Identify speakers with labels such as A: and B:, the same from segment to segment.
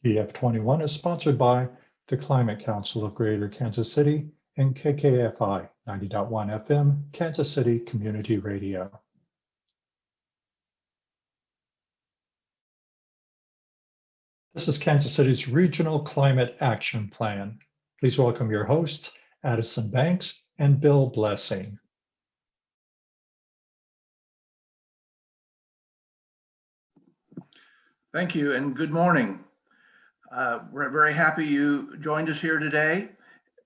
A: EF21 is sponsored by the Climate Council of Greater Kansas City and KKFI 90.1 FM, Kansas City Community Radio. This is Kansas City's Regional Climate Action Plan. Please welcome your hosts, Adison Banks and Bill Blessing.
B: Thank you and good morning. We're very happy you joined us here today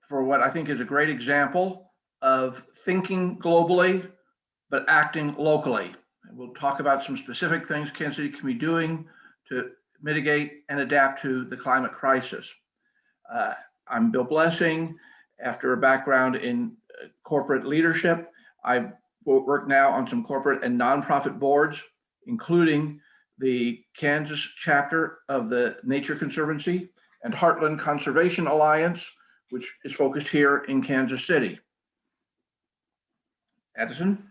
B: for what I think is a great example of thinking globally, but acting locally. And we'll talk about some specific things Kansas City can be doing to mitigate and adapt to the climate crisis. I'm Bill Blessing. After a background in corporate leadership, I work now on some corporate and nonprofit boards, including the Kansas chapter of the Nature Conservancy and Heartland Conservation Alliance, which is focused here in Kansas City. Adison?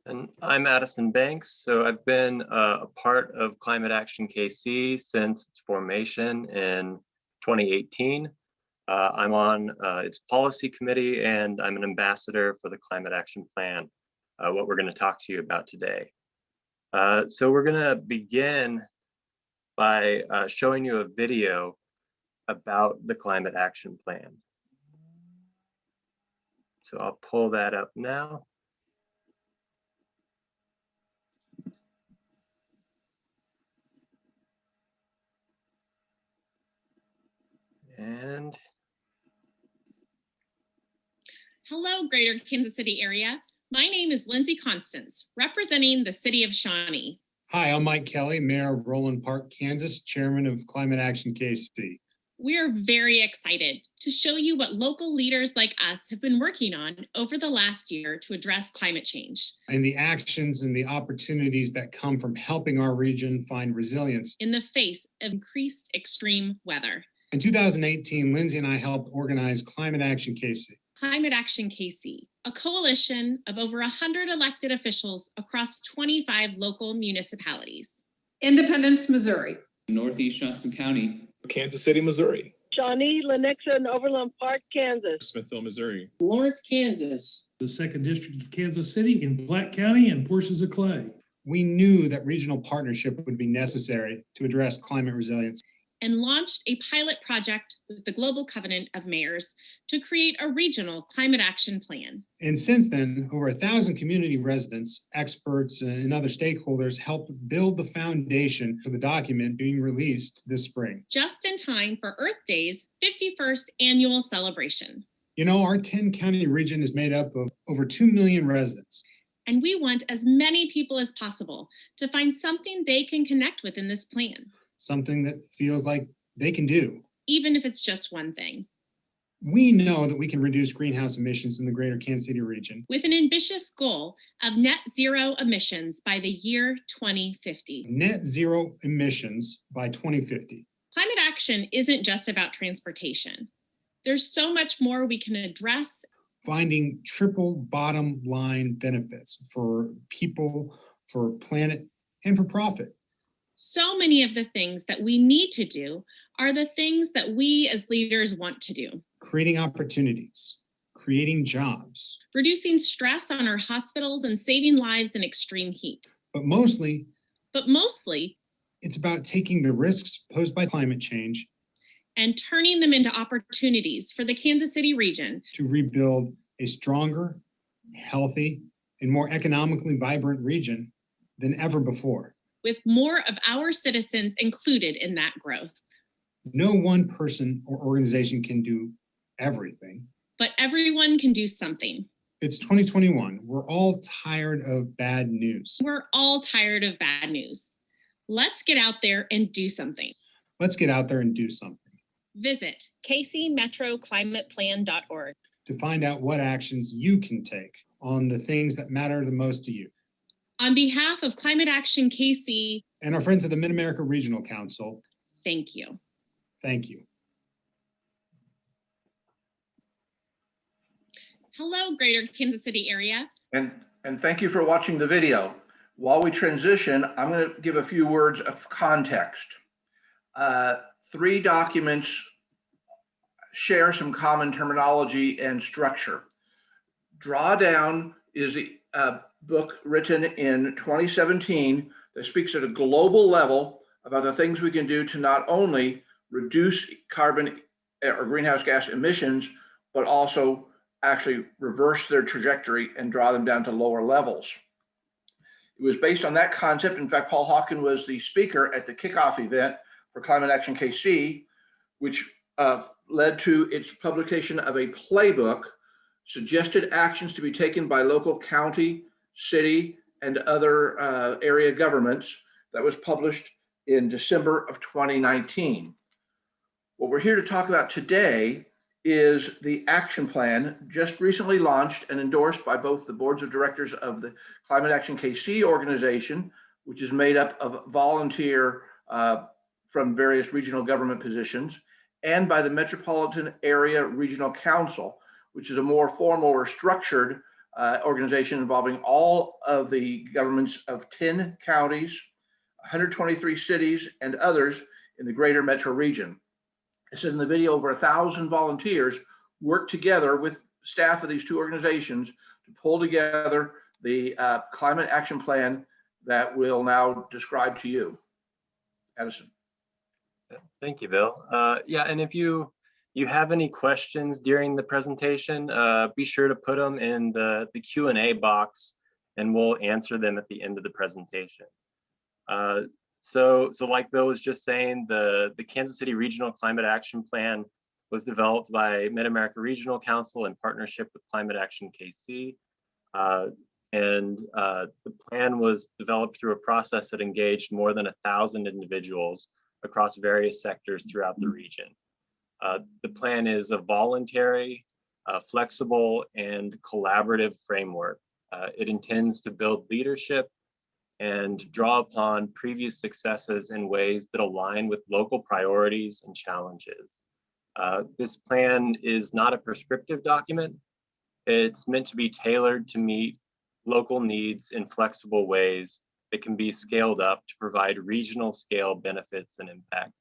C: And I'm Adison Banks. So I've been a part of ClimateGKC since its formation in 2018. I'm on its policy committee and I'm an ambassador for the Climate Action Plan, what we're going to talk to you about today. So we're going to begin by showing you a video about the Climate Action Plan. So I'll pull that up now. And
D: hello, Greater Kansas City area. My name is Lindsay Constance, representing the city of Shawnee.
E: Hi, I'm Mike Kelly, Mayor of Roland Park, Kansas, Chairman of ClimateGKC.
D: We're very excited to show you what local leaders like us have been working on over the last year to address climate change.
E: And the actions and the opportunities that come from helping our region find resilience
D: in the face of increased extreme weather.
E: In 2018, Lindsay and I helped organize ClimateGKC.
D: ClimateGKC, a coalition of over 100 elected officials across 25 local municipalities.
F: Independence, Missouri.
G: Northeast Johnson County.
H: Kansas City, Missouri.
I: Shawnee, Lenexa, and Overland Park, Kansas.
H: Smithville, Missouri.
J: Lawrence, Kansas.
K: The 2nd District of Kansas City in Platte County and portions of Clay.
E: We knew that regional partnership would be necessary to address climate resilience,
D: and launched a pilot project with the Global Covenant of Mayors to create a regional climate action plan.
E: And since then, over 1,000 community residents, experts, and other stakeholders helped build the foundation for the document being released this spring.
D: Just in time for Earth Day's 51st annual celebration.
E: You know, our 10-county region is made up of over 2 million residents.
D: And we want as many people as possible to find something they can connect with in this plan.
E: Something that feels like they can do.
D: Even if it's just one thing.
E: We know that we can reduce greenhouse emissions in the greater Kansas City region
D: with an ambitious goal of net zero emissions by the year 2050.
E: Net zero emissions by 2050.
D: Climate action isn't just about transportation. There's so much more we can address.
E: Finding triple bottom line benefits for people, for planet, and for profit.
D: So many of the things that we need to do are the things that we as leaders want to do.
E: Creating opportunities, creating jobs.
D: Reducing stress on our hospitals and saving lives in extreme heat.
E: But mostly,
D: it's
E: about taking the risks posed by climate change
D: and turning them into opportunities for the Kansas City region
E: to rebuild a stronger, healthy, and more economically vibrant region than ever before.
D: With more of our citizens included in that growth.
E: No one person or organization can do everything.
D: But everyone can do something.
E: It's 2021. We're all tired of bad news.
D: We're all tired of bad news. Let's get out there and do something.
E: Let's get out there and do something.
D: Visit kcmetroclimateplan.org
E: to find out what actions you can take on the things that matter the most to you.
D: On behalf of ClimateGKC
E: and our friends at the Mid-America Regional Council,
D: thank you.
E: Thank you.
D: Hello, Greater Kansas City area.
B: And thank you for watching the video. While we transition, I'm going to give a few words of context. three documents share some common terminology and structure. Drawdown is a book written in 2017 that speaks at a global level about the things we can do to not only reduce carbon or greenhouse gas emissions, but also actually reverse their trajectory and draw them down to lower levels. It was based on that concept. In fact, Paul Hawken was the speaker at the kickoff event for Climate Action KC, which led to its publication of a playbook, suggested actions to be taken by local county, city, and other area governments, that was published in December of 2019. What we're here to talk about today is the action plan just recently launched and endorsed by both the boards of directors of the Climate Action KC organization, which is made up of volunteer from various regional government positions, and by the Metropolitan Area Regional Council, which is a more formal or structured organization involving all of the governments of 10 counties, 123 cities, and others in the greater metro region. It says in the video, over 1,000 volunteers work together with staff of these two organizations to pull together the climate action plan that we'll now describe to you. Adison.
C: Thank you, Bill. Yeah, and if you have any questions during the presentation, be sure to put them in the Q&A box, and we'll answer them at the end of the presentation. So like Bill was just saying, the Kansas City Regional Climate Action Plan was developed by Mid-America Regional Council in partnership with Climate Action KC. And the plan was developed through a process that engaged more than 1,000 individuals across various sectors throughout the region. The plan is a voluntary, flexible, and collaborative framework. It intends to build leadership and draw upon previous successes in ways that align with local priorities and challenges. This plan is not a prescriptive document. It's meant to be tailored to meet local needs in flexible ways that can be scaled up to provide regional scale benefits and impact.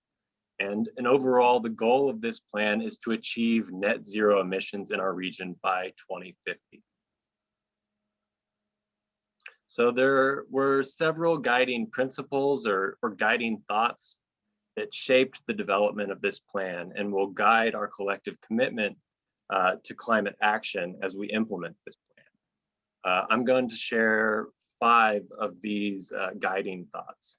C: And overall, the goal of this plan is to achieve net zero emissions in our region by 2050. So there were several guiding principles or guiding thoughts that shaped the development of this plan and will guide our collective commitment to climate action as we implement this plan. I'm going to share 5 of these guiding thoughts.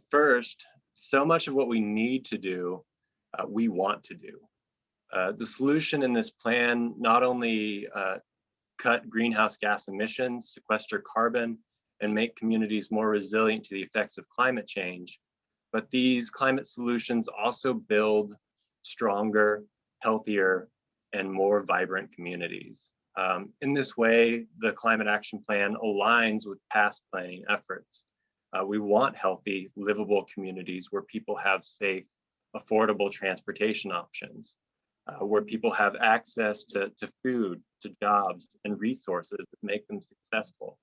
C: First, so much of what we need to do, we want to do. The solution in this plan not only cut greenhouse gas emissions, sequester carbon, and make communities more resilient to the effects of climate change, but these climate solutions also build stronger, healthier, and more vibrant communities. In this way, the Climate Action Plan aligns with past planning efforts. We want healthy, livable communities where people have safe, affordable transportation options, where people have access to food, to jobs, and resources that make them successful,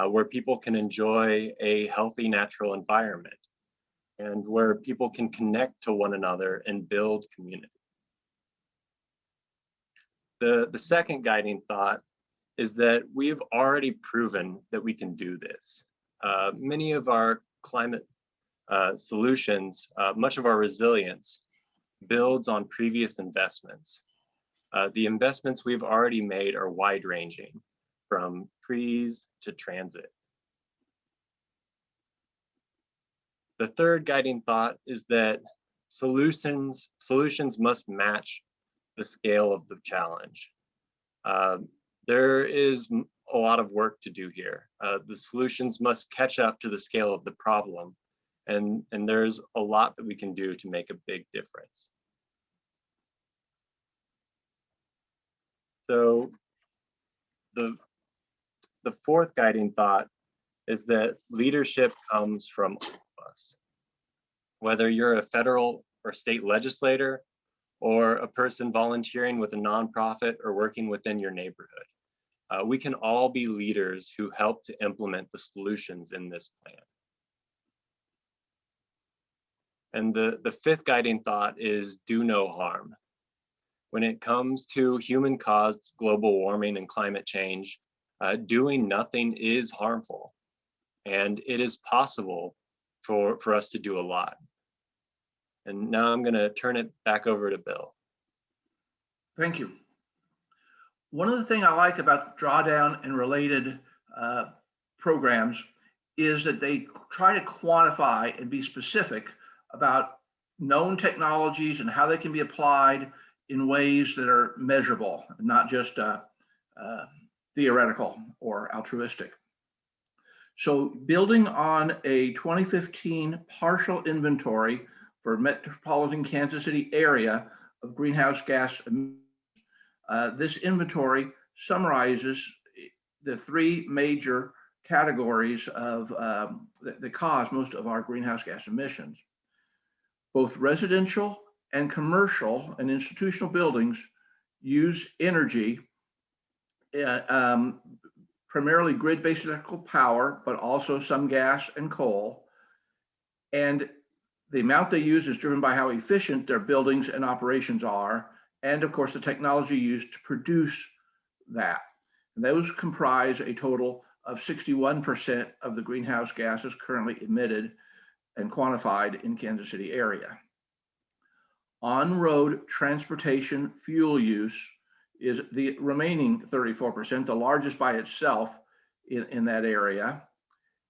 C: where people can enjoy a healthy natural environment, and where people can connect to one another and build community. The second guiding thought is that we've already proven that we can do this. Many of our climate solutions, much of our resilience, builds on previous investments. The investments we've already made are wide-ranging, from trees to transit. The third guiding thought is that solutions must match the scale of the challenge. There is a lot of work to do here. The solutions must catch up to the scale of the problem, and there's a lot that we can do to make a big difference. So the fourth guiding thought is that leadership comes from all of us. Whether you're a federal or state legislator, or a person volunteering with a nonprofit or working within your neighborhood, we can all be leaders who help to implement the solutions in this plan. And the fifth guiding thought is do no harm. When it comes to human-caused global warming and climate change, doing nothing is harmful. And it is possible for us to do a lot. And now I'm going to turn it back over to Bill.
B: Thank you. One of the things I like about drawdown and related programs is that they try to quantify and be specific about known technologies and how they can be applied in ways that are measurable, not just theoretical or altruistic. So building on a 2015 partial inventory for metropolitan Kansas City area of greenhouse gas emissions, this inventory summarizes the three major categories of that cause most of our greenhouse gas emissions. Both residential and commercial and institutional buildings use energy, primarily grid-based electrical power, but also some gas and coal. And the amount they use is driven by how efficient their buildings and operations are, and of course the technology used to produce that. And those comprise a total of 61% of the greenhouse gases currently emitted and quantified in Kansas City area. On-road transportation fuel use is the remaining 34%, the largest by itself in that area.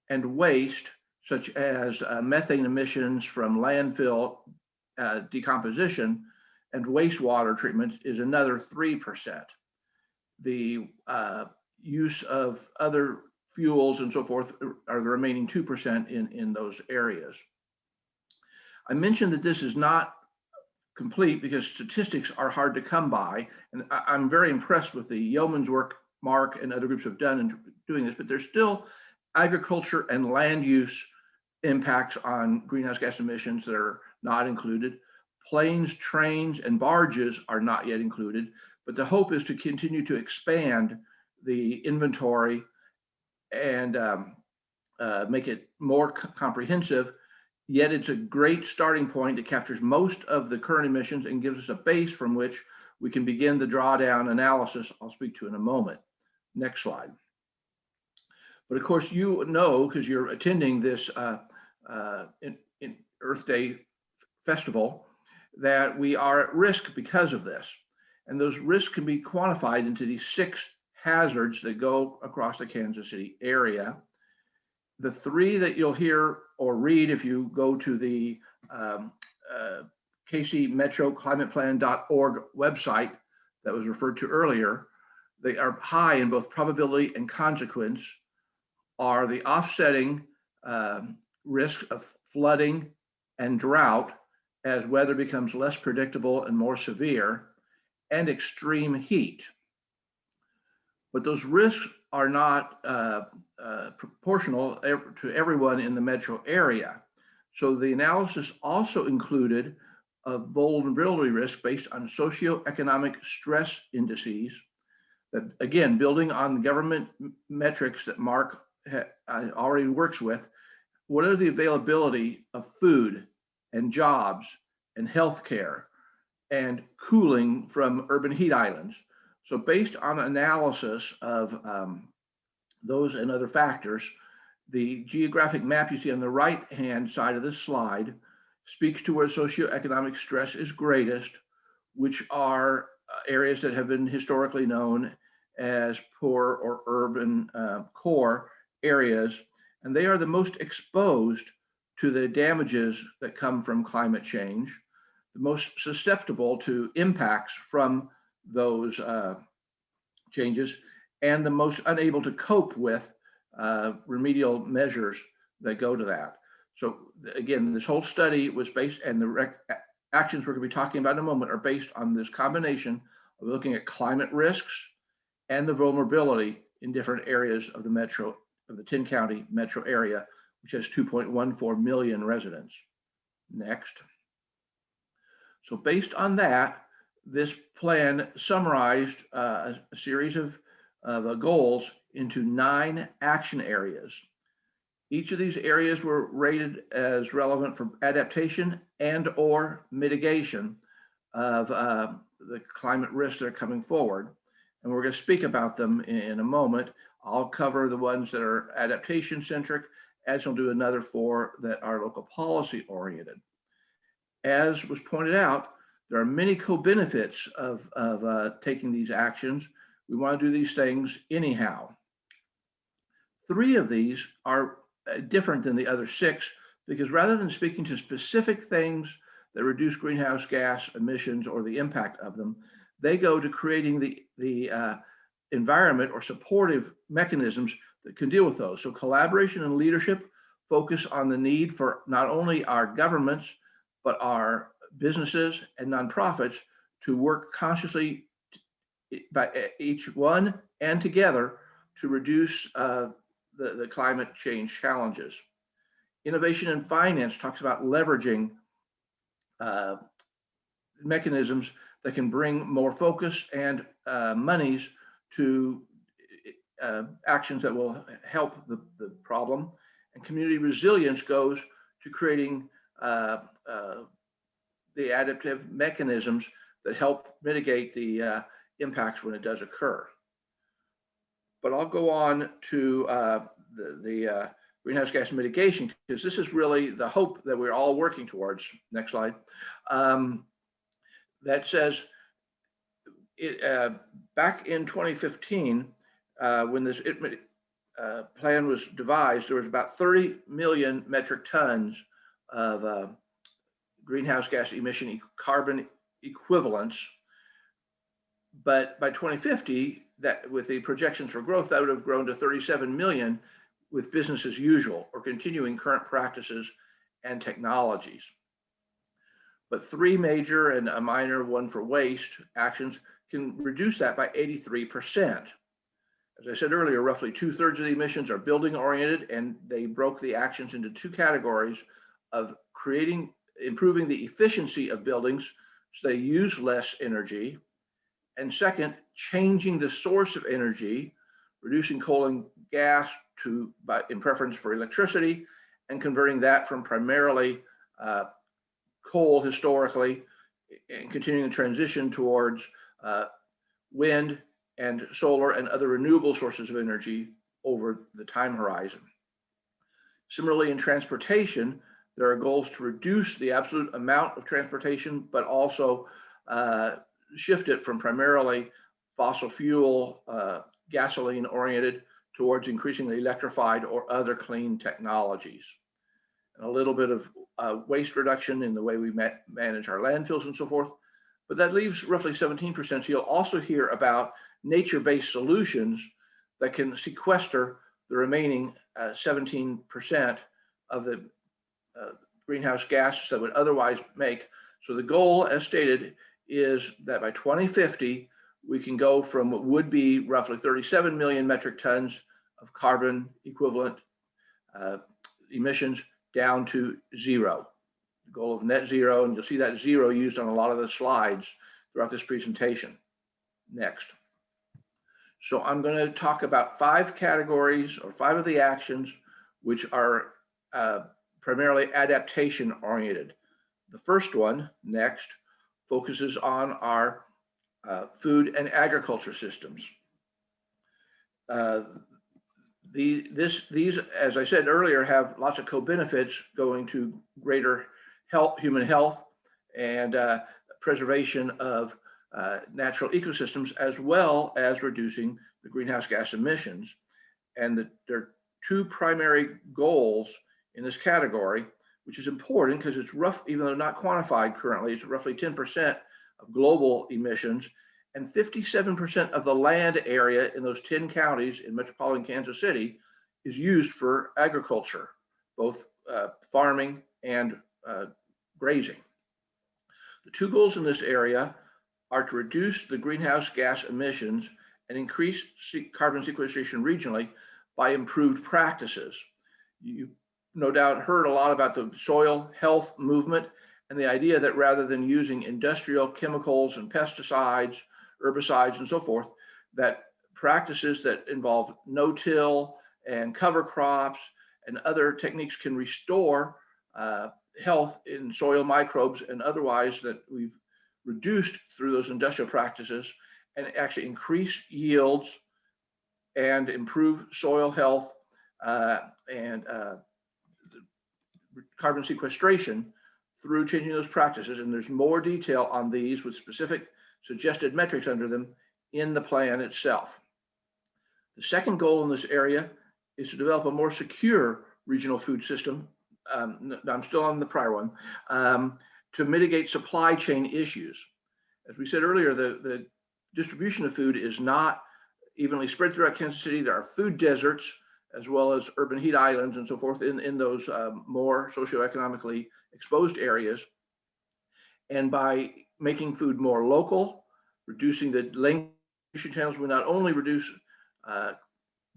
B: And waste, such as methane emissions from landfill decomposition and wastewater treatment, is another 3%. The use of other fuels and so forth are the remaining 2% in those areas. I mentioned that this is not complete because statistics are hard to come by, and I'm very impressed with the yeoman's work Mark and other groups have done in doing this, but there's still agriculture and land use impacts on greenhouse gas emissions that are not included. Planes, trains, and barges are not yet included, but the hope is to continue to expand the inventory and make it more comprehensive. Yet it's a great starting point that captures most of the current emissions and gives us a base from which we can begin the drawdown analysis I'll speak to in a moment. Next slide. But of course, you know, because you're attending this in Earth Day festival, that we are at risk because of this. And those risks can be quantified into these 6 hazards that go across the Kansas City area. The 3 that you'll hear or read if you go to the KC Metro ClimatePlan.org website that was referred to earlier, they are high in both probability and consequence, are the offsetting risk of flooding and drought as weather becomes less predictable and more severe, and extreme heat. But those risks are not proportional to everyone in the metro area. So the analysis also included a vulnerability risk based on socioeconomic stress indices that, again, building on the government metrics that Mark already works with. What are the availability of food and jobs and healthcare and cooling from urban heat islands? So based on analysis of those and other factors, the geographic map you see on the right-hand side of this slide speaks to where socioeconomic stress is greatest, which are areas that have been historically known as poor or urban core areas, and they are the most exposed to the damages that come from climate change, the most susceptible to impacts from those changes, and the most unable to cope with remedial measures that go to that. So again, this whole study was based, and the actions we're going to be talking about in a moment are based on this combination of looking at climate risks and the vulnerability in different areas of the metro, of the 10-county metro area, which has 2.14 million residents. Next. So based on that, this plan summarized a series of goals into 9 action areas. Each of these areas were rated as relevant for adaptation and or mitigation of the climate risks that are coming forward. And we're going to speak about them in a moment. I'll cover the ones that are adaptation centric, as we'll do another 4 that are local policy oriented. As was pointed out, there are many co-benefits of taking these actions. We want to do these things anyhow. 3 of these are different than the other 6, because rather than speaking to specific things that reduce greenhouse gas emissions or the impact of them, they go to creating the environment or supportive mechanisms that can deal with those. So collaboration and leadership focus on the need for not only our governments, but our businesses and nonprofits to work consciously by each one and together to reduce the climate change challenges. Innovation and finance talks about leveraging mechanisms that can bring more focus and monies to actions that will help the problem. And community resilience goes to creating the adaptive mechanisms that help mitigate the impacts when it does occur. But I'll go on to the greenhouse gas mitigation, because this is really the hope that we're all working towards. Next slide. That says, back in 2015, when this plan was devised, there was about 30 million metric tons of greenhouse gas emission carbon equivalents. But by 2050, that with the projections for growth, that would have grown to 37 million with business as usual or continuing current practices and technologies. But 3 major and a minor one for waste actions can reduce that by 83%. As I said earlier, roughly 2/3 of the emissions are building oriented, and they broke the actions into 2 categories of improving the efficiency of buildings so they use less energy. And second, changing the source of energy, reducing coal and gas in preference for electricity, and converting that from primarily coal historically, and continuing the transition towards wind and solar and other renewable sources of energy over the time horizon. Similarly, in transportation, there are goals to reduce the absolute amount of transportation, but also shift it from primarily fossil fuel, gasoline oriented towards increasingly electrified or other clean technologies. And a little bit of waste reduction in the way we manage our landfills and so forth. But that leaves roughly 17%. So you'll also hear about nature-based solutions that can sequester the remaining 17% of the greenhouse gases that would otherwise make. So the goal, as stated, is that by 2050, we can go from what would be roughly 37 million metric tons of carbon equivalent emissions down to 0. The goal of net zero, and you'll see that 0 used on a lot of the slides throughout this presentation. Next. So I'm going to talk about 5 categories or 5 of the actions which are primarily adaptation oriented. The first one, next, focuses on our food and agriculture systems. These, as I said earlier, have lots of co-benefits going to greater health, human health, and preservation of natural ecosystems, as well as reducing the greenhouse gas emissions. And there are 2 primary goals in this category, which is important because it's rough, even though not quantified currently, it's roughly 10% of global emissions, and 57% of the land area in those 10 counties in metropolitan Kansas City is used for agriculture, both farming and grazing. The 2 goals in this area are to reduce the greenhouse gas emissions and increase carbon sequestration regionally by improved practices. You no doubt heard a lot about the soil health movement and the idea that rather than using industrial chemicals and pesticides, herbicides, and so forth, that practices that involve no-till and cover crops and other techniques can restore health in soil microbes and otherwise that we've reduced through those industrial practices, and actually increase yields and improve soil health and carbon sequestration through changing those practices. And there's more detail on these with specific suggested metrics under them in the plan itself. The second goal in this area is to develop a more secure regional food system. I'm still on the prior one, to mitigate supply chain issues. As we said earlier, the distribution of food is not evenly spread throughout Kansas City. There are food deserts as well as urban heat islands and so forth in those more socioeconomically exposed areas. And by making food more local, reducing the length channels, we not only reduce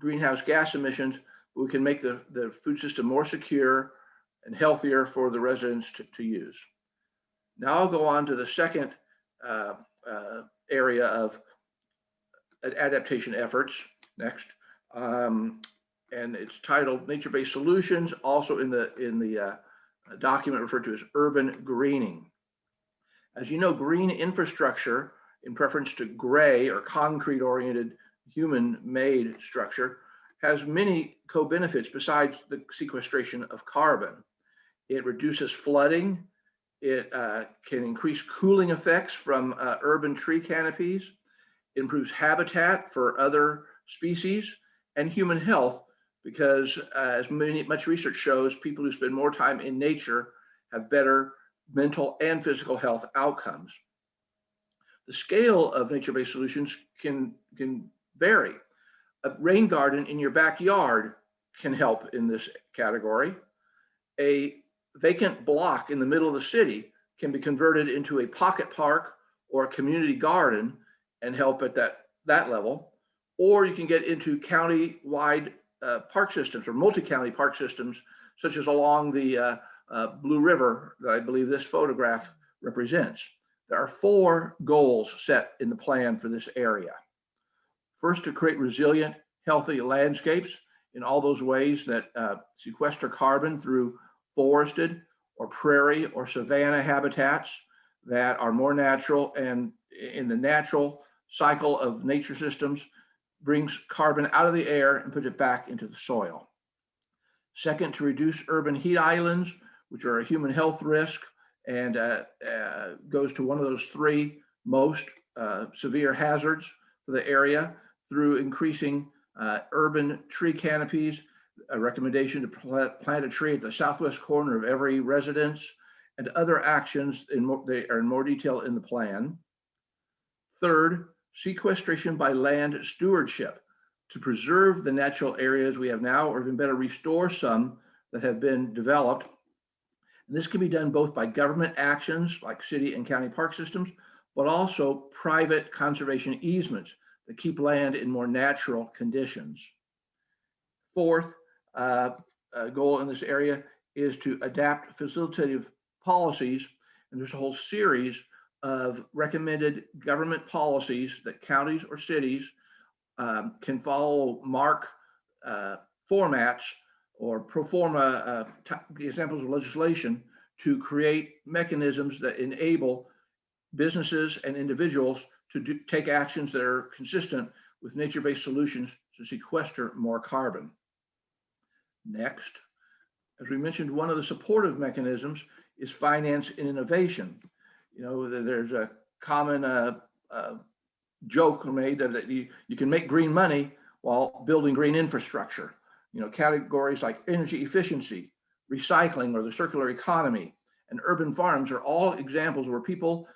B: greenhouse gas emissions, but we can make the food system more secure and healthier for the residents to use. Now I'll go on to the second area of adaptation efforts next. And it's titled Nature-Based Solutions, also in the document referred to as urban greening. As you know, green infrastructure, in preference to gray or concrete-oriented human-made structure, has many co-benefits besides the sequestration of carbon. It reduces flooding. It can increase cooling effects from urban tree canopies, improves habitat for other species, and human health, because as much research shows, people who spend more time in nature have better mental and physical health outcomes. The scale of nature-based solutions can vary. A rain garden in your backyard can help in this category. A vacant block in the middle of the city can be converted into a pocket park or a community garden and help at that level. Or you can get into county-wide park systems or multi-county park systems, such as along the Blue River that I believe this photograph represents. There are 4 goals set in the plan for this area. First, to create resilient, healthy landscapes in all those ways that sequester carbon through forested or prairie or savanna habitats that are more natural and in the natural cycle of nature systems brings carbon out of the air and puts it back into the soil. Second, to reduce urban heat islands, which are a human health risk and goes to one of those 3 most severe hazards for the area through increasing urban tree canopies, a recommendation to plant a tree at the southwest corner of every residence, and other actions they are in more detail in the plan. Third, sequestration by land stewardship to preserve the natural areas we have now, or even better, restore some that have been developed. And this can be done both by government actions like city and county park systems, but also private conservation easements that keep land in more natural conditions. Fourth goal in this area is to adapt facilitative policies, and there's a whole series of recommended government policies that counties or cities can follow mark formats or pro forma examples of legislation to create mechanisms that enable businesses and individuals to take actions that are consistent with nature-based solutions to sequester more carbon. Next, as we mentioned, one of the supportive mechanisms is finance and innovation. You know, there's a common joke made that you can make green money while building green infrastructure. You know, categories like energy efficiency, recycling, or the circular economy, and urban farms are all examples where people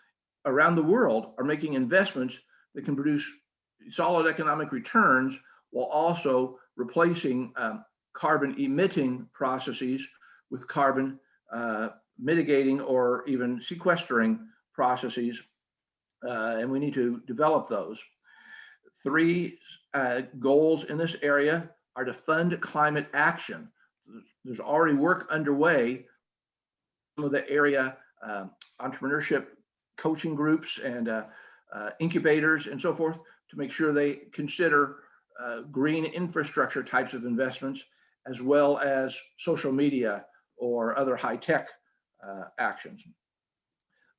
B: around the world are making investments that can produce solid economic returns while also replacing carbon emitting processes with carbon mitigating or even sequestering processes, and we need to develop those. 3 goals in this area are to fund climate action. There's already work underway. Some of the area entrepreneurship coaching groups and incubators and so forth to make sure they consider green infrastructure types of investments as well as social media or other high-tech actions.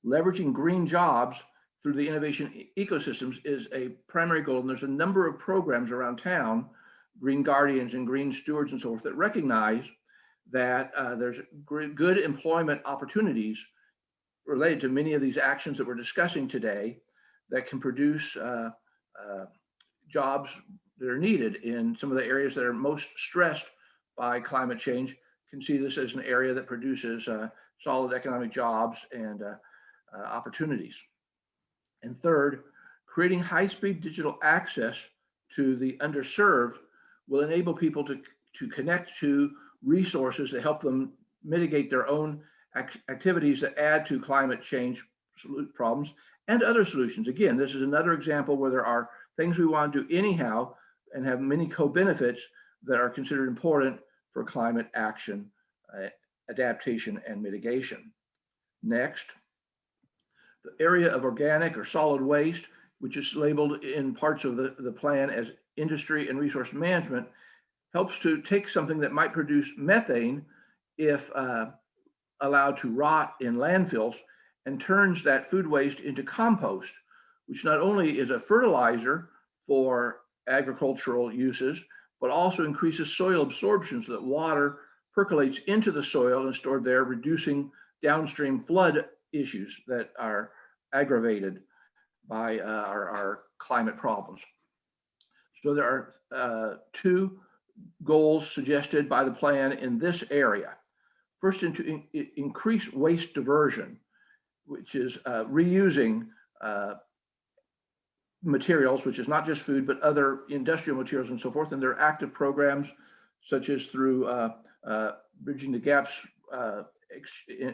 B: Leveraging green jobs through the innovation ecosystems is a primary goal, and there's a number of programs around town, Green Guardians and Green Stewards and so forth, that recognize that there's good employment opportunities related to many of these actions that we're discussing today that can produce jobs that are needed in some of the areas that are most stressed by climate change. Can see this as an area that produces solid economic jobs and opportunities. And third, creating high-speed digital access to the underserved will enable people to connect to resources that help them mitigate their own activities that add to climate change problems and other solutions. Again, this is another example where there are things we want to do anyhow and have many co-benefits that are considered important for climate action, adaptation, and mitigation. Next, the area of organic or solid waste, which is labeled in parts of the plan as industry and resource management, helps to take something that might produce methane if allowed to rot in landfills and turns that food waste into compost, which not only is a fertilizer for agricultural uses, but also increases soil absorption so that water percolates into the soil and stored there, reducing downstream flood issues that are aggravated by our climate problems. So there are two goals suggested by the plan in this area. First, to increase waste diversion, which is reusing materials, which is not just food, but other industrial materials and so forth. And there are active programs such as through Bridging the Gaps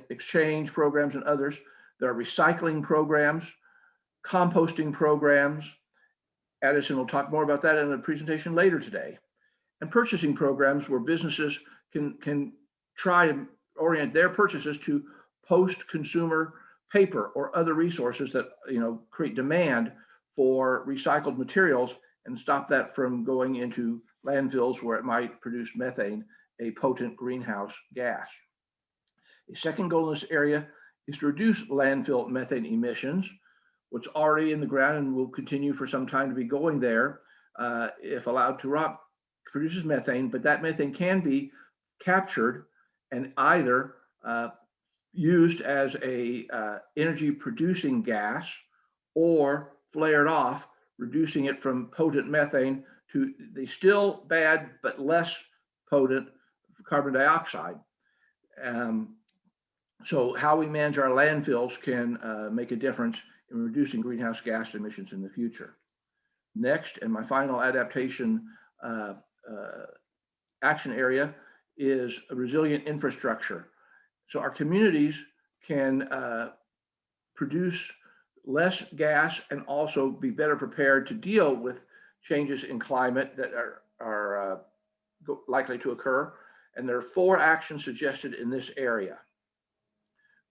B: exchange programs and others. There are recycling programs, composting programs. Adison will talk more about that in a presentation later today. And purchasing programs where businesses can try to orient their purchases to post-consumer paper or other resources that create demand for recycled materials and stop that from going into landfills where it might produce methane, a potent greenhouse gas. A second goal in this area is to reduce landfill methane emissions, what's already in the ground and will continue for some time to be going there if allowed to rot, produces methane, but that methane can be captured and either used as a energy producing gas or flared off, reducing it from potent methane to the still bad but less potent carbon dioxide. So how we manage our landfills can make a difference in reducing greenhouse gas emissions in the future. Next, and my final adaptation action area is a resilient infrastructure. So our communities can produce less gas and also be better prepared to deal with changes in climate that are likely to occur. And there are 4 actions suggested in this area.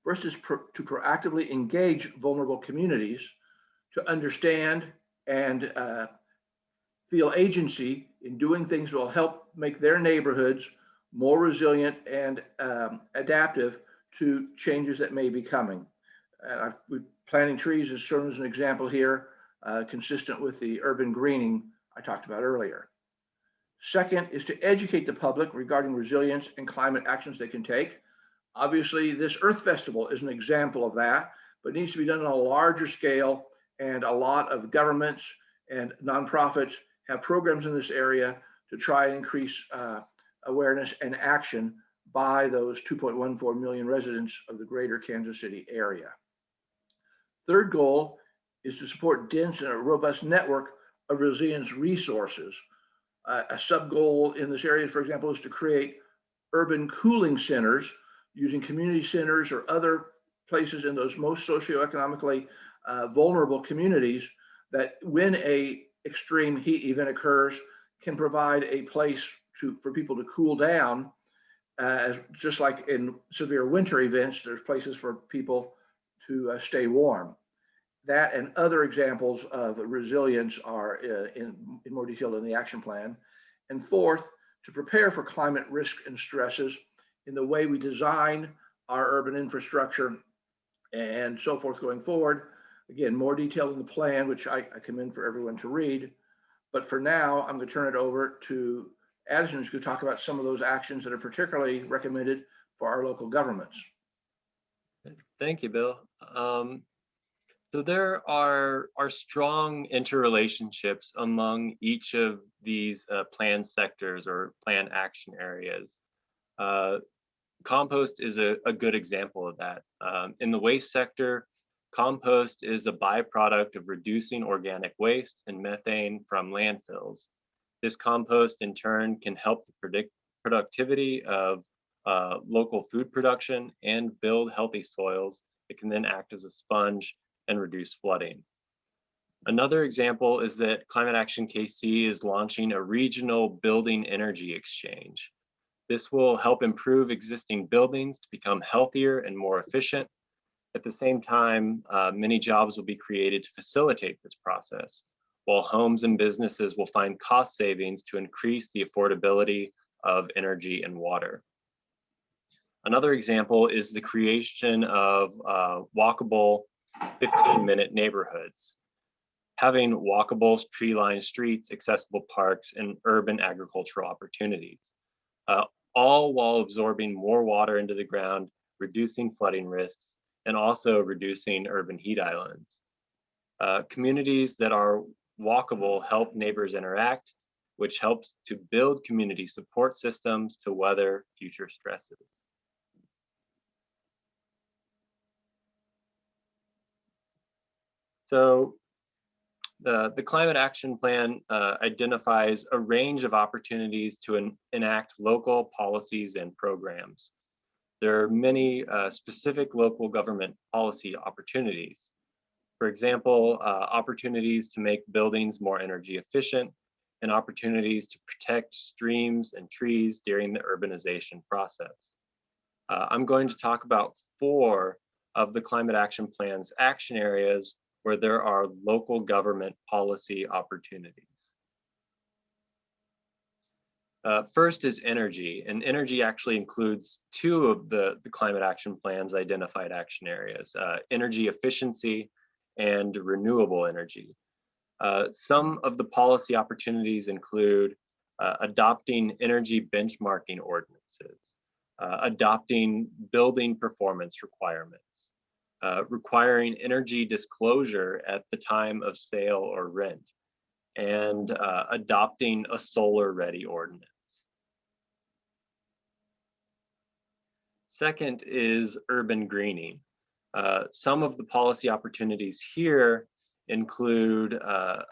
B: First is to proactively engage vulnerable communities to understand and feel agency in doing things that will help make their neighborhoods more resilient and adaptive to changes that may be coming. Planting trees is shown as an example here, consistent with the urban greening I talked about earlier. Second is to educate the public regarding resilience and climate actions they can take. Obviously, this Earth Festival is an example of that, but it needs to be done on a larger scale, and a lot of governments and nonprofits have programs in this area to try and increase awareness and action by those 2.14 million residents of the greater Kansas City area. Third goal is to support dense and a robust network of resilience resources. A sub-goal in this area, for example, is to create urban cooling centers using community centers or other places in those most socioeconomically vulnerable communities that when a extreme heat event occurs can provide a place for people to cool down. Just like in severe winter events, there's places for people to stay warm. That and other examples of resilience are in more detail in the action plan. And fourth, to prepare for climate risk and stresses in the way we design our urban infrastructure and so forth going forward. Again, more detail in the plan, which I commend for everyone to read. But for now, I'm going to turn it over to Adison, who's going to talk about some of those actions that are particularly recommended for our local governments.
C: Thank you, Bill. So there are strong interrelationships among each of these plan sectors or plan action areas. Compost is a good example of that. In the waste sector, compost is a byproduct of reducing organic waste and methane from landfills. This compost in turn can help the productivity of local food production and build healthy soils. It can then act as a sponge and reduce flooding. Another example is that Climate Action KC is launching a regional building energy exchange. This will help improve existing buildings to become healthier and more efficient. At the same time, many jobs will be created to facilitate this process, while homes and businesses will find cost savings to increase the affordability of energy and water. Another example is the creation of walkable 15-minute neighborhoods. Having walkable tree-lined streets, accessible parks, and urban agricultural opportunities, all while absorbing more water into the ground, reducing flooding risks, and also reducing urban heat islands. Communities that are walkable help neighbors interact, which helps to build community support systems to weather future stresses. So the Climate Action Plan identifies a range of opportunities to enact local policies and programs. There are many specific local government policy opportunities. For example, opportunities to make buildings more energy efficient and opportunities to protect streams and trees during the urbanization process. I'm going to talk about 4 of the Climate Action Plan's action areas where there are local government policy opportunities. First is energy, and energy actually includes 2 of the Climate Action Plan's identified action areas, energy efficiency and renewable energy. Some of the policy opportunities include adopting energy benchmarking ordinances, adopting building performance requirements, requiring energy disclosure at the time of sale or rent, and adopting a solar-ready ordinance. Second is urban greening. Some of the policy opportunities here include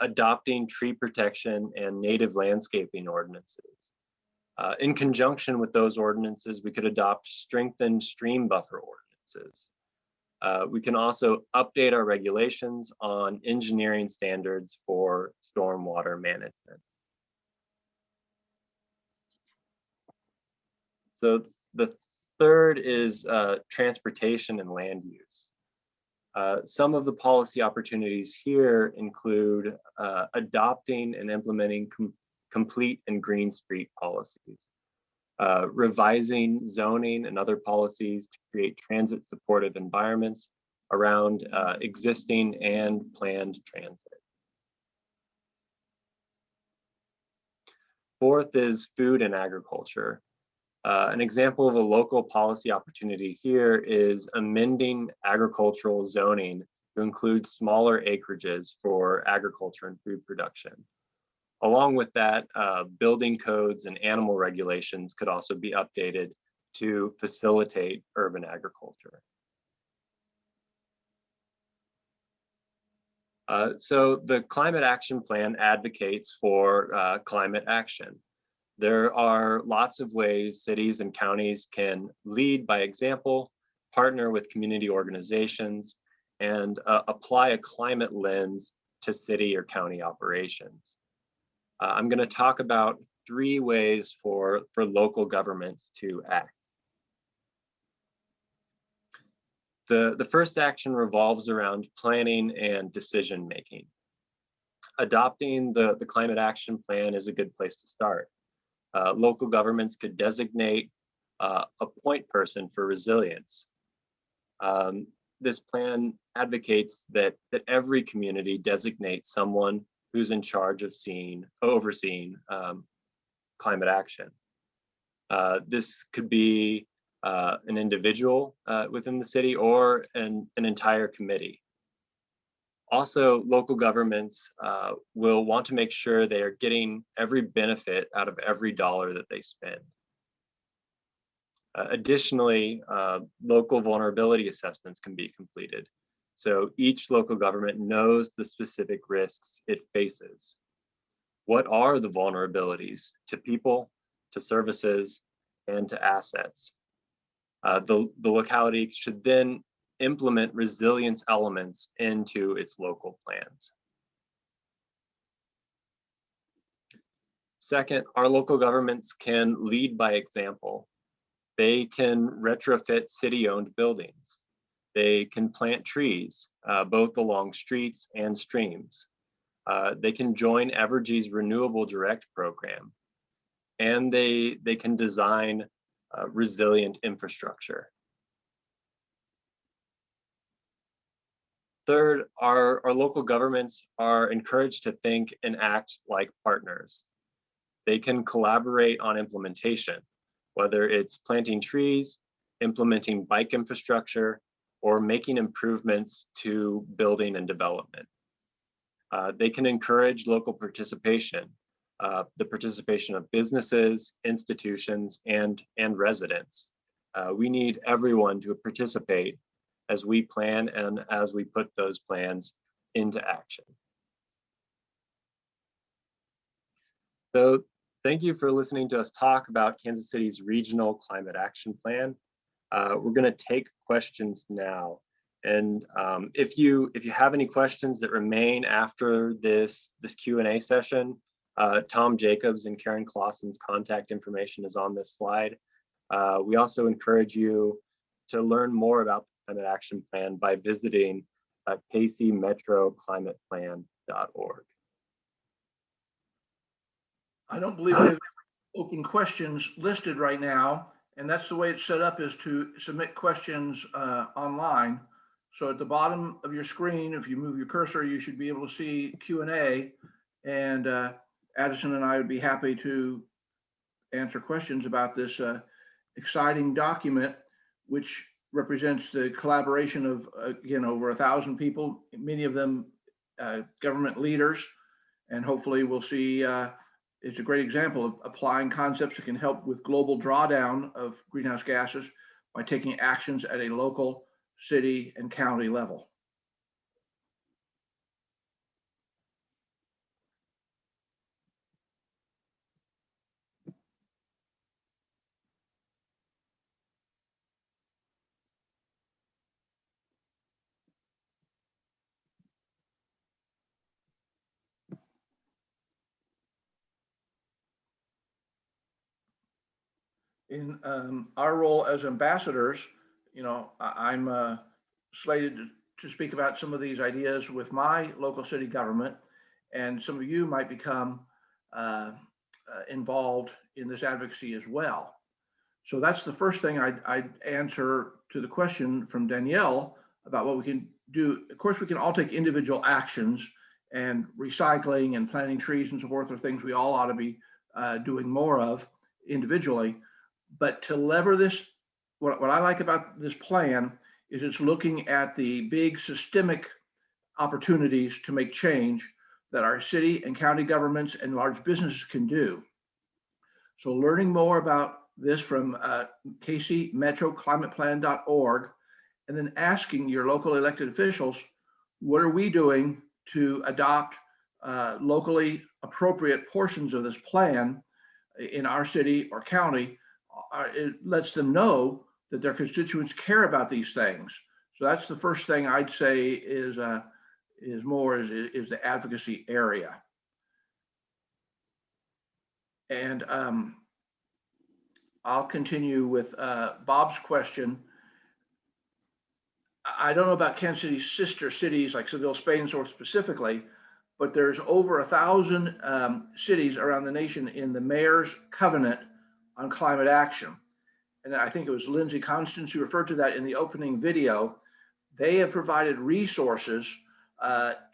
C: adopting tree protection and native landscaping ordinances. In conjunction with those ordinances, we could adopt strengthened stream buffer ordinances. We can also update our regulations on engineering standards for stormwater management. So the third is transportation and land use. Some of the policy opportunities here include adopting and implementing complete and green street policies, revising zoning and other policies to create transit supportive environments around existing and planned transit. Fourth is food and agriculture. An example of a local policy opportunity here is amending agricultural zoning to include smaller acreages for agriculture and food production. Along with that, building codes and animal regulations could also be updated to facilitate urban agriculture. So the Climate Action Plan advocates for climate action. There are lots of ways cities and counties can lead by example, partner with community organizations, and apply a climate lens to city or county operations. I'm going to talk about 3 ways for local governments to act. The first action revolves around planning and decision making. Adopting the Climate Action Plan is a good place to start. local governments could designate a point person for resilience. This plan advocates that every community designates someone who's in charge of overseeing climate action. This could be an individual within the city or an entire committee. Also, local governments will want to make sure they are getting every benefit out of every dollar that they spend. Additionally, local vulnerability assessments can be completed. So each local government knows the specific risks it faces. What are the vulnerabilities to people, to services, and to assets? The locality should then implement resilience elements into its local plans. Second, our local governments can lead by example. They can retrofit city-owned buildings. They can plant trees, both along streets and streams. They can join Evergy's Renewable Direct program. And they can design resilient infrastructure. Third, our local governments are encouraged to think and act like partners. They can collaborate on implementation, whether it's planting trees, implementing bike infrastructure, or making improvements to building and development. They can encourage local participation, the participation of businesses, institutions, and residents. We need everyone to participate as we plan and as we put those plans into action. So thank you for listening to us talk about Kansas City's Regional Climate Action Plan. We're going to take questions now. And if you have any questions that remain after this Q&A session, Tom Jacobs and Karen Clausen's contact information is on this slide. We also encourage you to learn more about the Climate Action Plan by visiting kcmetroclimateplan.org.
B: I don't believe we have open questions listed right now, and that's the way it's set up, is to submit questions online. So at the bottom of your screen, if you move your cursor, you should be able to see Q&A, and Adison and I would be happy to answer questions about this exciting document, which represents the collaboration of, again, over 1,000 people, many of them government leaders, and hopefully we'll see it's a great example of applying concepts that can help with global drawdown of greenhouse gases by taking actions at a local, city, and county level. In our role as ambassadors, you know, I'm slated to speak about some of these ideas with my local city government, and some of you might become involved in this advocacy as well. So that's the first thing I'd answer to the question from Danielle about what we can do. Of course, we can all take individual actions, and recycling and planting trees and so forth are things we all ought to be doing more of individually. But to lever this, what I like about this plan is it's looking at the big systemic opportunities to make change that our city and county governments and large businesses can do. So learning more about this from kcmetroclimateplan.org, and then asking your local elected officials, what are we doing to adopt locally appropriate portions of this plan in our city or county? It lets them know that their constituents care about these things. So that's the first thing I'd say is the advocacy area. And I'll continue with Bob's question. I don't know about Kansas City's sister cities like Seville, Spain, or specifically, but there's over 1,000 cities around the nation in the Mayor's Covenant on Climate Action. And I think it was Lindsay Constance who referred to that in the opening video. They have provided resources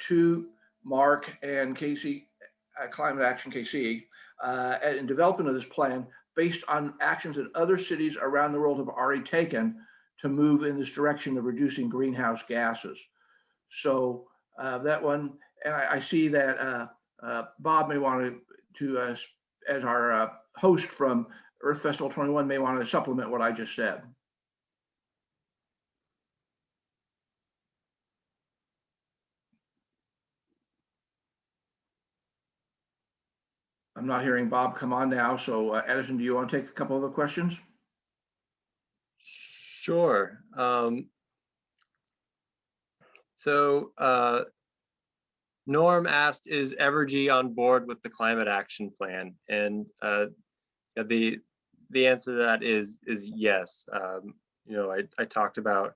B: to Mark and Casey, Climate Action KC, in development of this plan based on actions that other cities around the world have already taken to move in this direction of reducing greenhouse gases. So that one, and I see that Bob may want to as our host from Earth Festival 21, may want to supplement what I just said. I'm not hearing Bob come on now. So Adison, do you want to take a couple of the questions?
C: Sure. Norm asked, is Evergy on board with the climate action plan? And the answer to that is yes. I talked about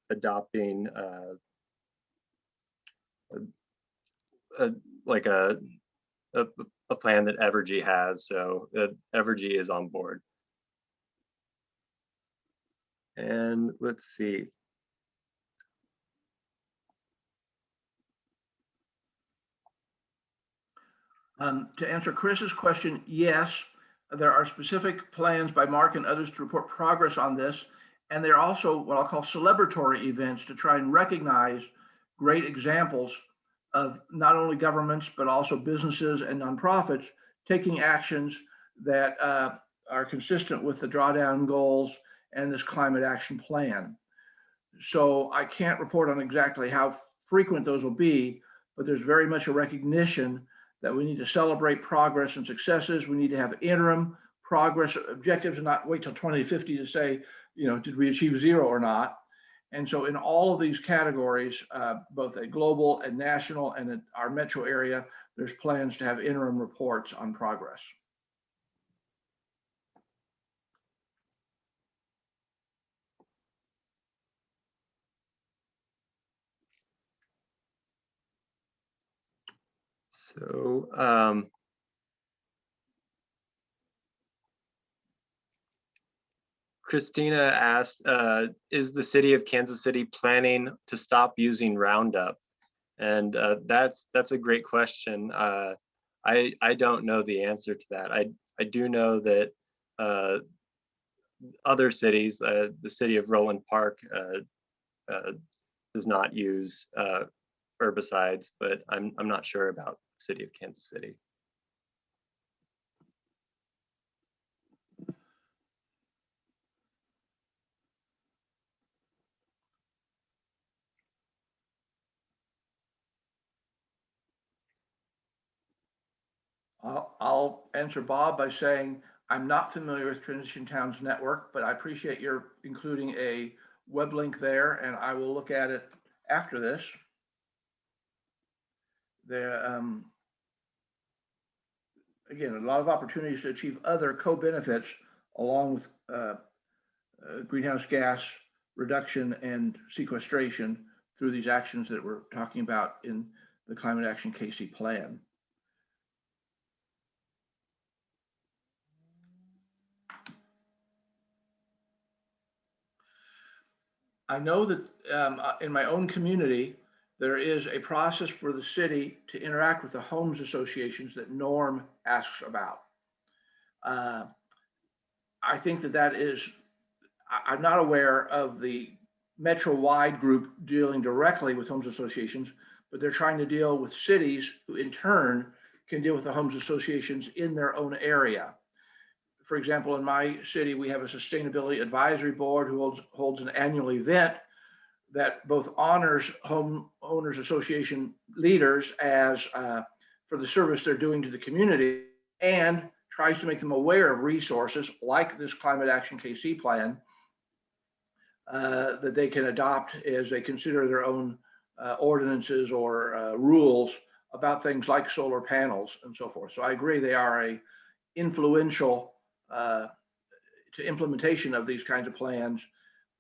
C: adopting a plan that Evergy has, so Evergy is on board. And let's see.
B: To answer Chris's question, yes, there are specific plans by Mark and others to report progress on this. And there are also what I'll call celebratory events to try and recognize great examples of not only governments, but also businesses and nonprofits taking actions that are consistent with the drawdown goals and this climate action plan. So I can't report on exactly how frequent those will be, but there's very much a recognition that we need to celebrate progress and successes. We need to have interim progress objectives and not wait till 2050 to say, did we achieve zero or not? And so in all of these categories, both at global and national and at our metro area, there's plans to have interim reports on progress.
C: So Christina asked, is the city of Kansas City planning to stop using Roundup? And that's a great question. I don't know the answer to that. I do know that other cities, the city of Roland Park does not use herbicides, but I'm not sure about the city of Kansas City.
B: I'll answer Bob by saying I'm not familiar with Transition Towns Network, but I appreciate your including a web link there, and I will look at it after this. There, again, a lot of opportunities to achieve other co-benefits along with greenhouse gas reduction and sequestration through these actions that we're talking about in the Climate Action KC plan. I know that in my own community, there is a process for the city to interact with the homes associations that Norm asks about. I think that is, I'm not aware of the metro-wide group dealing directly with homes associations, but they're trying to deal with cities who in turn can deal with the homes associations in their own area. For example, in my city, we have a sustainability advisory board who holds an annual event that both honors homeowners association leaders as for the service they're doing to the community and tries to make them aware of resources like this Climate Action KC plan that they can adopt as they consider their own ordinances or rules about things like solar panels and so forth. So I agree they are a influential to implementation of these kinds of plans,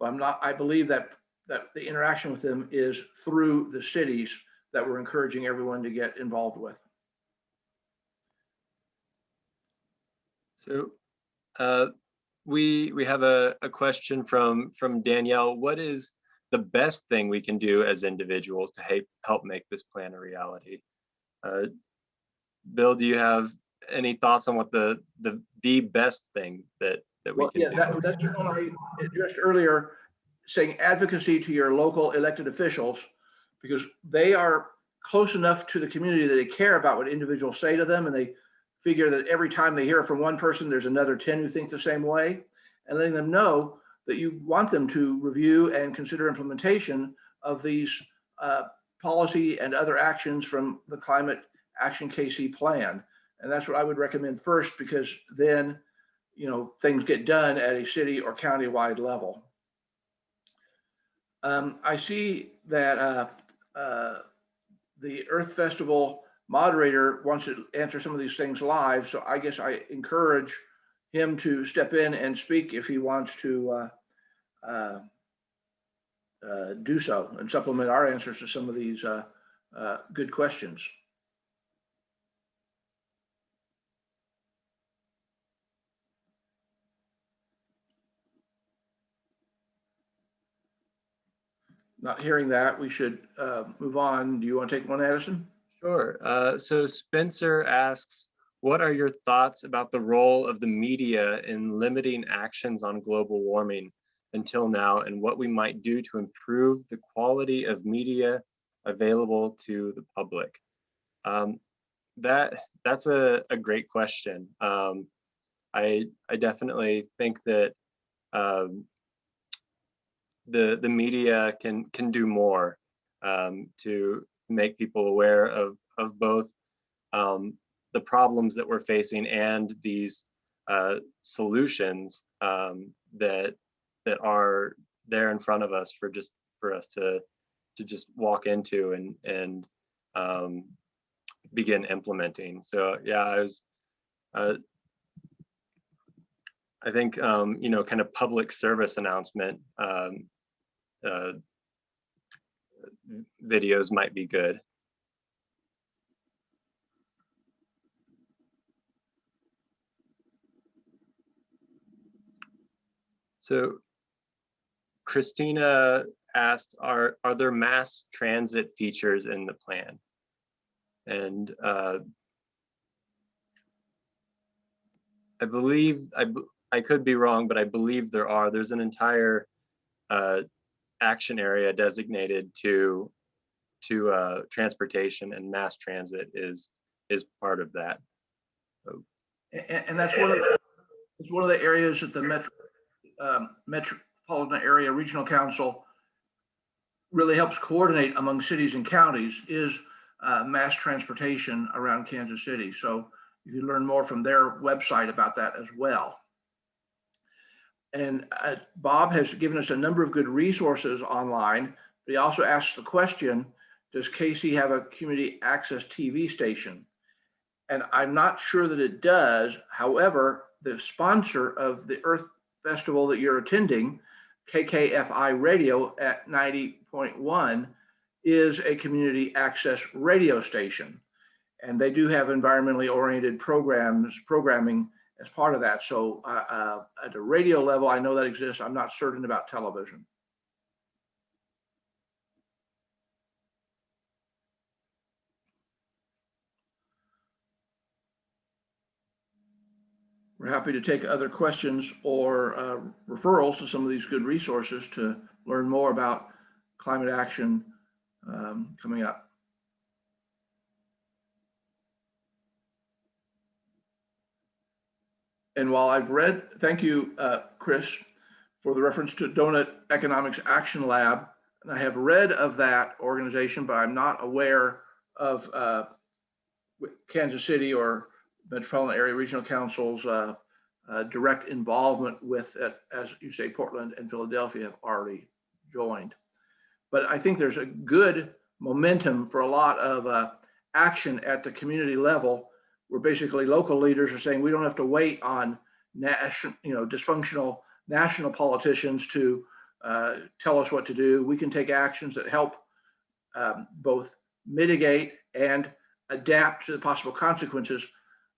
B: but I believe that the interaction with them is through the cities that we're encouraging everyone to get involved with.
C: So we have a question from Danielle. What is the best thing we can do as individuals to help make this plan a reality? Bill, do you have any thoughts on what the best thing that we can do?
B: That's the one I addressed earlier, saying advocacy to your local elected officials, because they are close enough to the community that they care about what individuals say to them, and they figure that every time they hear from one person, there's another 10 who think the same way, and letting them know that you want them to review and consider implementation of these policy and other actions from the Climate Action KC plan. And that's what I would recommend first, because then, you know, things get done at a city or county-wide level. I see that the Earth Festival moderator wants to answer some of these things live, so I guess I encourage him to step in and speak if he wants to do so and supplement our answers to some of these good questions. Not hearing that, we should move on. Do you want to take one, Adison?
C: Sure. So Spencer asks, what are your thoughts about the role of the media in limiting actions on global warming until now, and what we might do to improve the quality of media available to the public? That's a great question. I definitely think that the media can do more to make people aware of both the problems that we're facing and these solutions that are there in front of us for us to just walk into and begin implementing. So yeah, I think you know, kind of public service announcement videos might be good. So Christina asked, are there mass transit features in the plan? And I believe, I could be wrong, but I believe there are. There's an entire action area designated to transportation, and mass transit is part of that. So,
B: and that's one of the areas that the metropolitan area regional council really helps coordinate among cities and counties, is mass transportation around Kansas City. So you can learn more from their website about that as well. And Bob has given us a number of good resources online, but he also asks the question, does KC have a community access TV station? And I'm not sure that it does. However, the sponsor of the Earth Festival that you're attending, KKFI Radio at 90.1, is a community access radio station. And they do have environmentally oriented programming as part of that. So at a radio level, I know that exists. I'm not certain about television. We're happy to take other questions or referrals to some of these good resources to learn more about climate action coming up. And while I've read, thank you, Chris, for the reference to Donut Economics Action Lab. And I have read of that organization, but I'm not aware of Kansas City or Metropolitan Area Regional Council's direct involvement with it. As you say, Portland and Philadelphia have already joined. But I think there's a good momentum for a lot of action at the community level, where basically local leaders are saying we don't have to wait on dysfunctional national politicians to tell us what to do. We can take actions that help both mitigate, and adapt to the possible consequences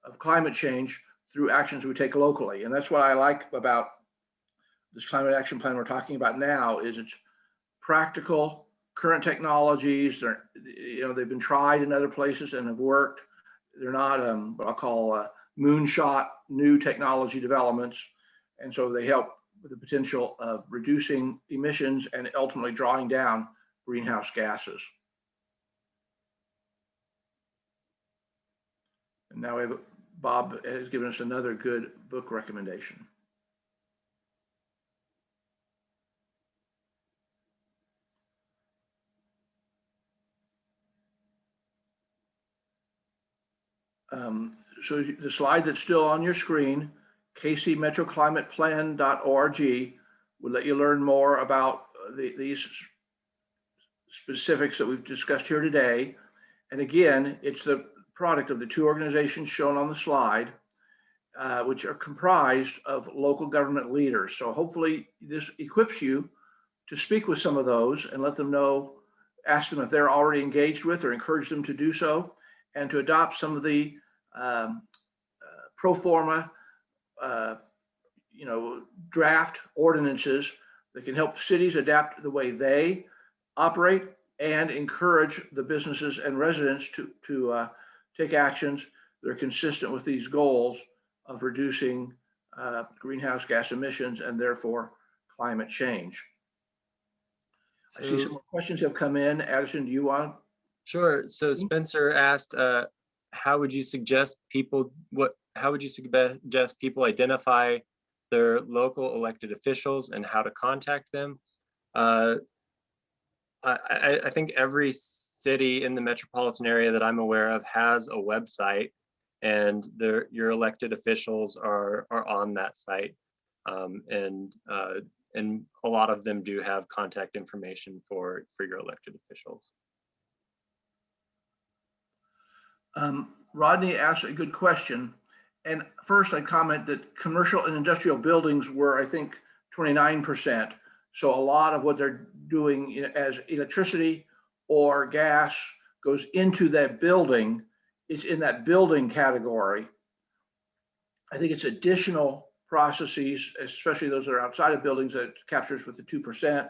B: of climate change through actions we take locally. And that's what I like about this climate action plan we're talking about now, is it's practical, current technologies. They've been tried in other places and have worked. They're not what I'll call moonshot new technology developments. And so they help with the potential of reducing emissions and ultimately drawing down greenhouse gases. And now Bob has given us another good book recommendation. So the slide that's still on your screen, kcmetroclimateplan.org, will let you learn more about these specifics that we've discussed here today. And again, it's the product of the two organizations shown on the slide, which are comprised of local government leaders. So hopefully this equips you to speak with some of those and let them know, ask them if they're already engaged with, or encourage them to do so, and to adopt some of the pro forma, draft ordinances that can help cities adapt the way they operate and encourage the businesses and residents to take actions that are consistent with these goals of reducing greenhouse gas emissions and therefore climate change. I see some more questions have come in. Adison, do you want?
C: Sure. So Spencer asked, how would you suggest people identify their local elected officials and how to contact them? I think every city in the metropolitan area that I'm aware of has a website, and your elected officials are on that site, and a lot of them do have contact information for your elected officials.
B: Rodney asked a good question. And first I'd comment that commercial and industrial buildings were, I think, 29%. So a lot of what they're doing as electricity or gas goes into that building, it's in that building category. I think it's additional processes, especially those that are outside of buildings, that captures with the 2%.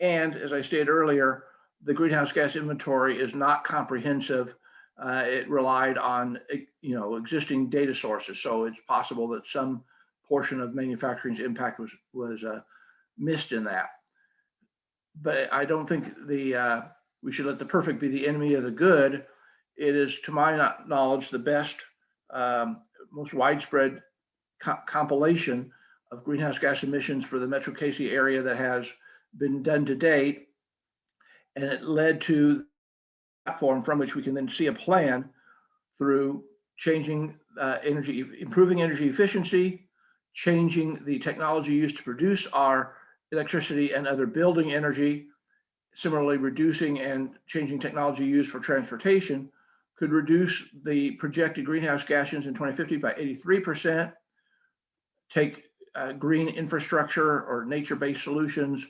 B: And as I stated earlier, the greenhouse gas inventory is not comprehensive. It relied on existing data sources, so it's possible that some portion of manufacturing's impact was missed in that. But I don't think we should let the perfect be the enemy of the good. It is, to my knowledge, the best, most widespread compilation of greenhouse gas emissions for the Metro KC area that has been done to date, and it led to platform from which we can then see a plan through changing improving energy efficiency, changing the technology used to produce our electricity and other building energy. Similarly, reducing and changing technology used for transportation could reduce the projected greenhouse gases in 2050 by 83%, take green infrastructure or nature-based solutions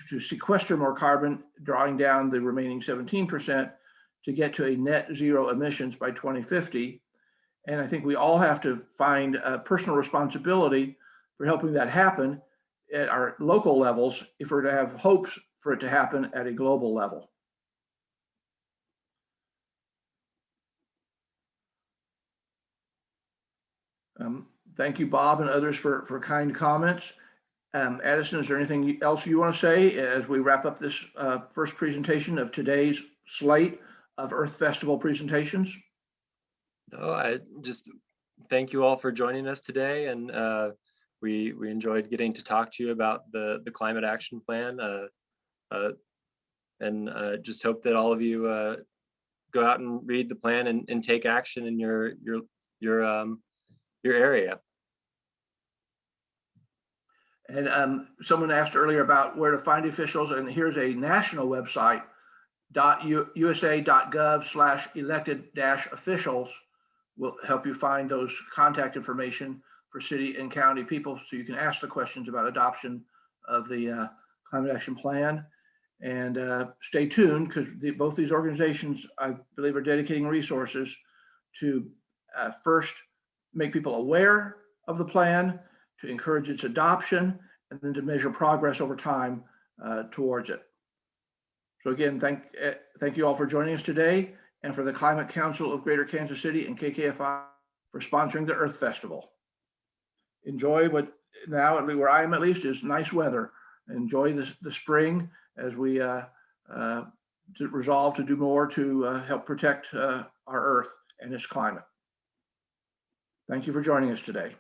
B: to sequester more carbon, drawing down the remaining 17% to get to a net zero emissions by 2050. And I think we all have to find a personal responsibility for helping that happen at our local levels if we're to have hopes for it to happen at a global level. Thank you, Bob, and others for kind comments. Adison, is there anything else you want to say as we wrap up this first presentation of today's slate of Earth Festival presentations?
C: No, I just thank you all for joining us today, and we enjoyed getting to talk to you about the climate action plan, and just hope that all of you go out and read the plan and take action in your area.
B: And someone asked earlier about where to find officials, and here's a national website, usa.gov/elected-officials will help you find those contact information for city and county people, so you can ask the questions about adoption of the climate action plan. And stay tuned, because both these organizations, I believe, are dedicating resources to first make people aware of the plan, to encourage its adoption, and then to measure progress over time towards it. So again, thank you all for joining us today, and for the Climate Council of Greater Kansas City and KKFI for sponsoring the Earth Festival. Enjoy what now, where I am at least, is nice weather. Enjoy the spring as we resolve to do more to help protect our Earth and its climate. Thank you for joining us today.